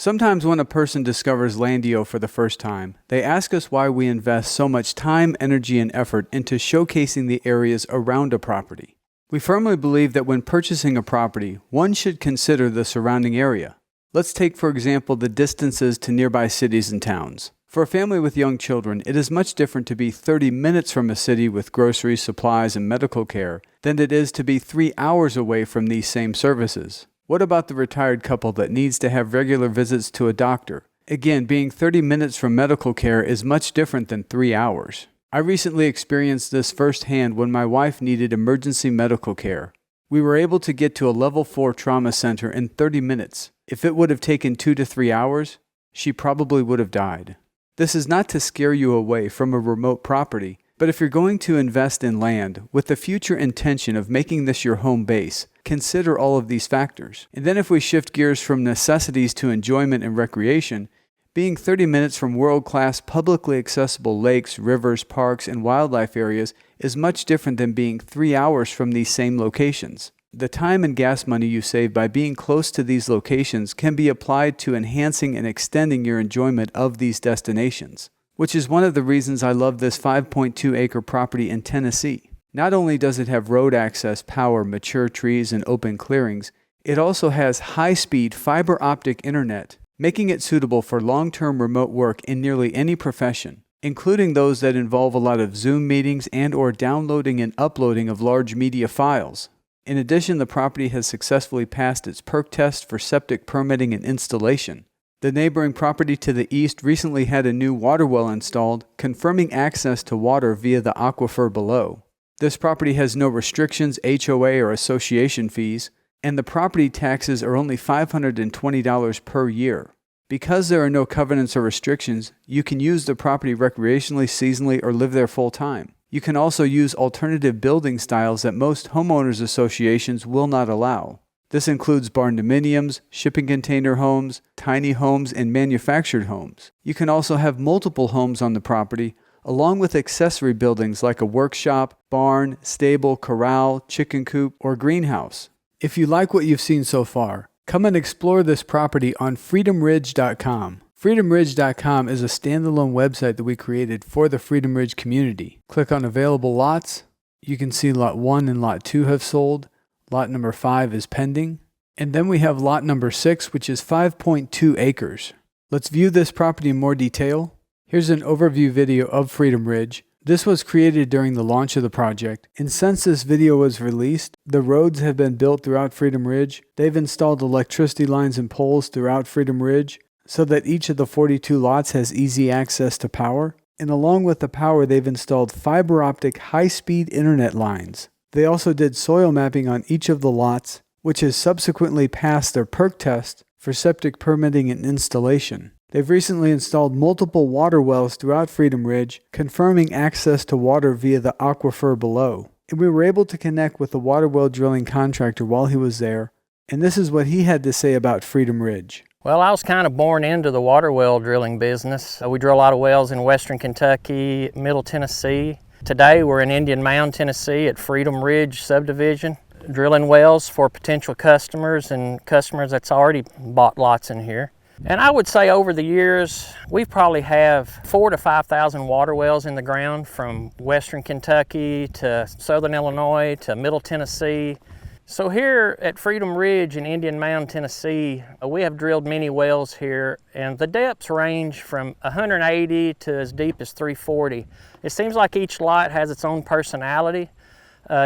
Sometimes when a person discovers LANDIO for the first time, they ask us why we invest so much time, energy, and effort into showcasing the areas around a property. We firmly believe that when purchasing a property, one should consider the surrounding area. Let's take, for example, the distances to nearby cities and towns. For a family with young children, it is much different to be 30 minutes from a city with groceries, supplies, and medical care than it is to be 3 hours away from these same services. What about the retired couple that needs to have regular visits to a doctor? Again, being 30 minutes from medical care is much different than 3 hours. I recently experienced this firsthand when my wife needed emergency medical care. We were able to get to a level 4 trauma center in 30 minutes. If it would have taken 2 to 3 hours, she probably would have died. This is not to scare you away from a remote property, but if you're going to invest in land with the future intention of making this your home base, consider all of these factors. And then if we shift gears from necessities to enjoyment and recreation, being 30 minutes from world-class publicly accessible lakes, rivers, parks, and wildlife areas is much different than being 3 hours from these same locations. The time and gas money you save by being close to these locations can be applied to enhancing and extending your enjoyment of these destinations, which is one of the reasons I love this 5.2-acre property in Tennessee. Not only does it have road access, power, mature trees, and open clearings, it also has high-speed fiber optic internet, making it suitable for long-term remote work in nearly any profession, including those that involve a lot of Zoom meetings and/or downloading and uploading of large media files. In addition, the property has successfully passed its Perc test for septic permitting and installation. The neighboring property to the east recently had a new water well installed, confirming access to water via the aquifer below. This property has no restrictions, HOA, or association fees, and the property taxes are only $520 per year. Because there are no covenants or restrictions, you can use the property recreationally, seasonally, or live there full-time. You can also use alternative building styles that most homeowners associations will not allow. This includes barndominiums, shipping container homes, tiny homes, and manufactured homes. You can also have multiple homes on the property, along with accessory buildings like a workshop, barn, stable, corral, chicken coop, or greenhouse. If you like what you've seen so far, come and explore this property on freedomridge.com. freedomridge.com is a standalone website that we created for the Freedom Ridge community. Click on available lots. You can see lot 1 and lot 2 have sold. Lot number 5 is pending. And then we have lot number 6, which is 5.2 acres. Let's view this property in more detail. Here's an overview video of Freedom Ridge. This was created during the launch of the project, and since this video was released, the roads have been built throughout Freedom Ridge. They've installed electricity lines and poles throughout Freedom Ridge so that each of the 42 lots has easy access to power. And along with the power, they've installed fiber optic high-speed internet lines. They also did soil mapping on each of the lots, which has subsequently passed their Perc test for septic permitting and installation. They've recently installed multiple water wells throughout Freedom Ridge, confirming access to water via the aquifer below. And we were able to connect with the water well drilling contractor while he was there, and this is what he had to say about Freedom Ridge. Well, I was kind of born into the water well drilling business. We drill a lot of wells in western Kentucky, middle Tennessee. Today we're in Indian Mound, Tennessee at Freedom Ridge subdivision, drilling wells for potential customers and customers that's already bought lots in here. And I would say over the years, we probably have 4,000 to 5,000 water wells in the ground from western Kentucky to southern Illinois to middle Tennessee. So here at Freedom Ridge in Indian Mound, Tennessee, we have drilled many wells here, and the depths range from 180 to as deep as 340. It seems like each lot has its own personality.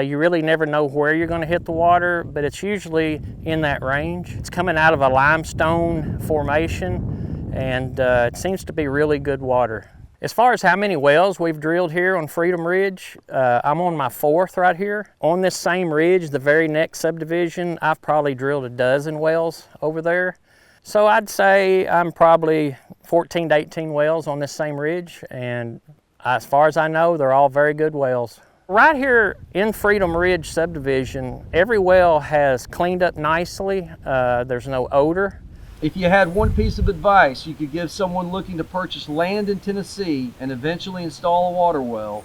You really never know where you're going to hit the water, but it's usually in that range. It's coming out of a limestone formation, and it seems to be really good water. As far as how many wells we've drilled here on Freedom Ridge, I'm on my 4th right here. On this same ridge, the very next subdivision, I've probably drilled a dozen wells over there. So I'd say I'm probably 14 to 18 wells on this same ridge, and as far as I know, they're all very good wells. Right here in Freedom Ridge subdivision, every well has cleaned up nicely. There's no odor. If you had one piece of advice you could give someone looking to purchase land in Tennessee and eventually install a water well,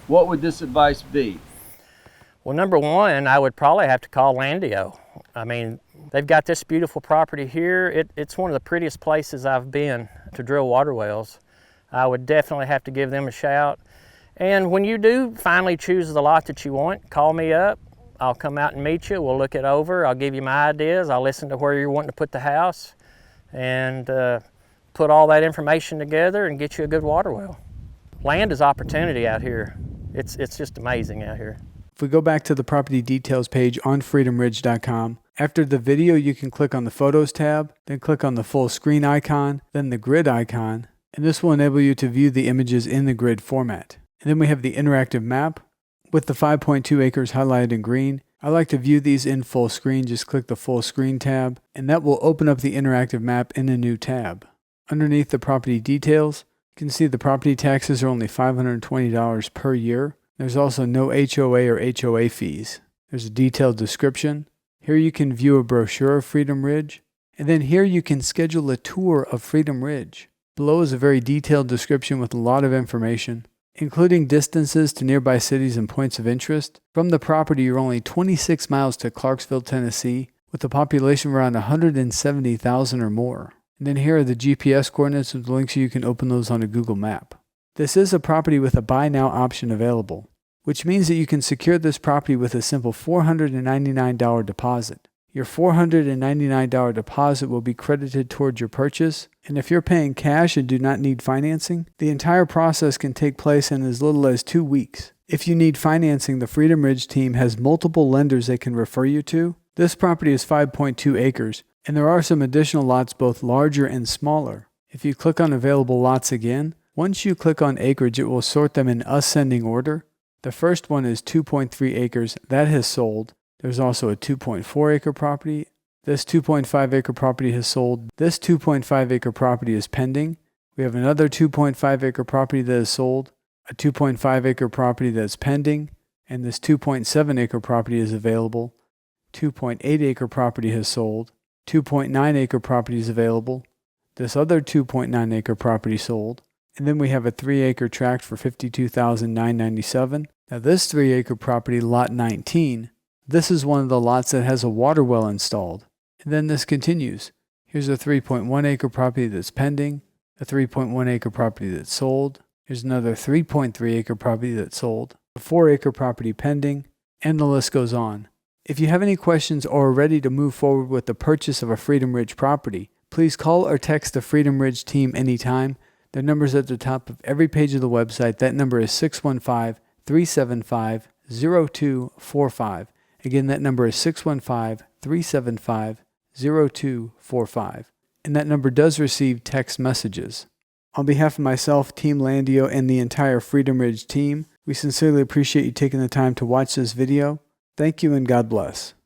what would this advice be? Well, number one, I would probably have to call LANDIO. I mean, they've got this beautiful property here. It's one of the prettiest places I've been to drill water wells. I would definitely have to give them a shout. And when you do finally choose the lot that you want, call me up. I'll come out and meet you. We'll look it over. I'll give you my ideas. I'll listen to where you're wanting to put the house and put all that information together and get you a good water well. Land is opportunity out here. It's just amazing out here. If we go back to the property details page on freedomridge.com, after the video you can click on the Photos tab, then click on the full screen icon, then the grid icon, and this will enable you to view the images in the grid format. And then we have the interactive map with the 5.2 acres highlighted in green. I like to view these in full screen. Just click the full screen tab, and that will open up the interactive map in a new tab. Underneath the property details, you can see the property taxes are only $520 per year. There's also no HOA or HOA fees. There's a detailed description. Here you can view a brochure of Freedom Ridge. And then here you can schedule a tour of Freedom Ridge. Below is a very detailed description with a lot of information, including distances to nearby cities and points of interest. From the property, you're only 26 miles to Clarksville, Tennessee, with a population of around 170,000 or more. And then here are the GPS coordinates with links so you can open those on a Google map. This is a property with a buy now option available, which means that you can secure this property with a simple $499 deposit. Your $499 deposit will be credited towards your purchase, and if you're paying cash and do not need financing, the entire process can take place in as little as 2 weeks. If you need financing, the Freedom Ridge team has multiple lenders they can refer you to. This property is 5.2 acres, and there are some additional lots both larger and smaller. If you click on available lots again, once you click on acreage, it will sort them in ascending order. The first one is 2.3 acres. That has sold. There's also a 2.4 acre property. This 2.5 acre property has sold. This 2.5 acre property is pending. We have another 2.5 acre property that is sold, a 2.5 acre property that's pending, and this 2.7 acre property is available. 2.8 acre property has sold. 2.9 acre property is available. This other 2.9 acre property sold. And then we have a 3 acre tract for $52,997. Now this 3 acre property, lot 19, this is one of the lots that has a water well installed. And then this continues. Here's a 3.1 acre property that's pending, a 3.1 acre property that's sold. Here's another 3.3 acre property that's sold, a 4 acre property pending, and the list goes on. If you have any questions or are ready to move forward with the purchase of a Freedom Ridge property, please call or text the Freedom Ridge team anytime. Their number is at the top of every page of the website. That number is 615-375-0245. Again, that number is 615-375-0245. And that number does receive text messages. On behalf of myself, Team Landio, and the entire Freedom Ridge team, we sincerely appreciate you taking the time to watch this video. Thank you and God bless.